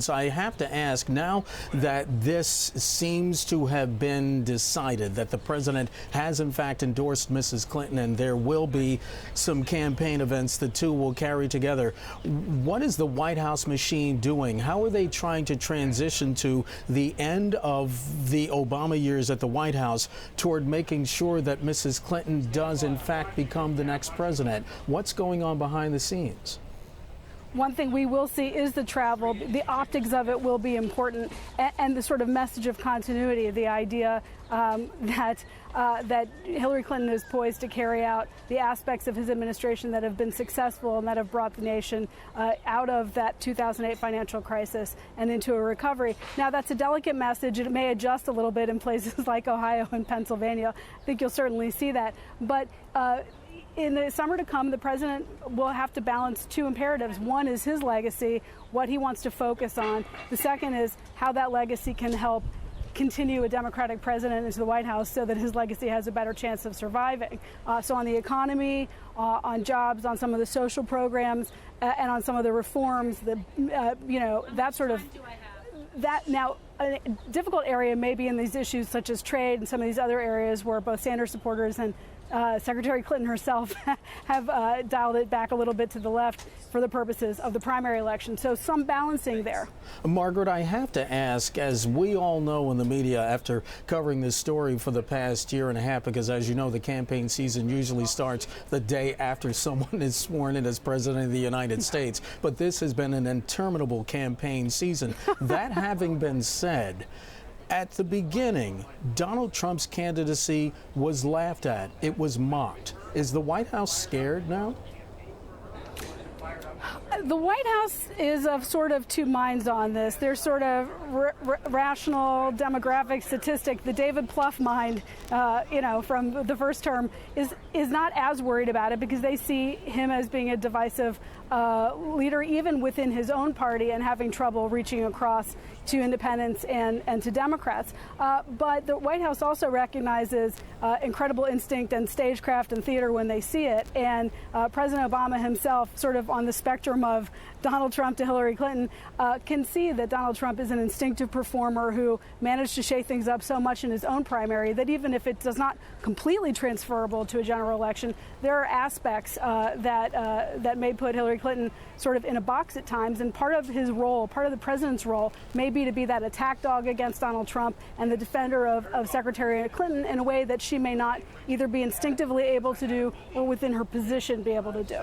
So I have to ask, now that this seems to have been decided, that the president has in fact endorsed Mrs. Clinton and there will be some campaign events the two will carry together, what is the White House machine doing? How are they trying to transition to the end of the Obama years at the White House toward making sure that Mrs. Clinton does in fact become the next president? What's going on behind the scenes? One thing we will see is the travel. The optics of it will be important, and the sort of message of continuity, the idea that Hillary Clinton is poised to carry out the aspects of his administration that have been successful and that have brought the nation out of that 2008 financial crisis and into a recovery. Now, that's a delicate message. It may adjust a little bit in places like Ohio and Pennsylvania. I think you'll certainly see that. But in the summer to come, the president will have to balance two imperatives. One is his legacy, what he wants to focus on. The second is how that legacy can help continue a Democratic president into the White House so that his legacy has a better chance of surviving. So on the economy, on jobs, on some of the social programs, and on some of the reforms, that sort of that. Now, a difficult area may be in these issues such as trade and some of these other areas where both Sanders supporters and Secretary Clinton herself have dialed it back a little bit to the left for the purposes of the primary election. So some balancing there. Margaret, I have to ask, as we all know in the media after covering this story for the past year and a half, because as you know, the campaign season usually starts the day after someone is sworn in as president of the United States. But this has been an interminable campaign season. That having been said, at the beginning, Donald Trump's candidacy was laughed at. It was mocked. Is the White House scared now? The White House is of sort of two minds on this. There's sort of rational demographic statistic. The David Plouffe mind, from the first term is not as worried about it because they see him as being a divisive leader, even within his own party, and having trouble reaching across to independents and to Democrats. But the White House also recognizes incredible instinct and stagecraft and theater when they see it. And President Obama himself, sort of on the spectrum of Donald Trump to Hillary Clinton, can see that Donald Trump is an instinctive performer who managed to shake things up so much in his own primary that even if it does not completely transferable to a general election, there are aspects that may put Hillary Clinton sort of in a box at times. And part of his role, part of the president's role, may be to be that attack dog against Donald Trump and the defender of Secretary Clinton in a way that she may not either be instinctively able to do or within her position be able to do.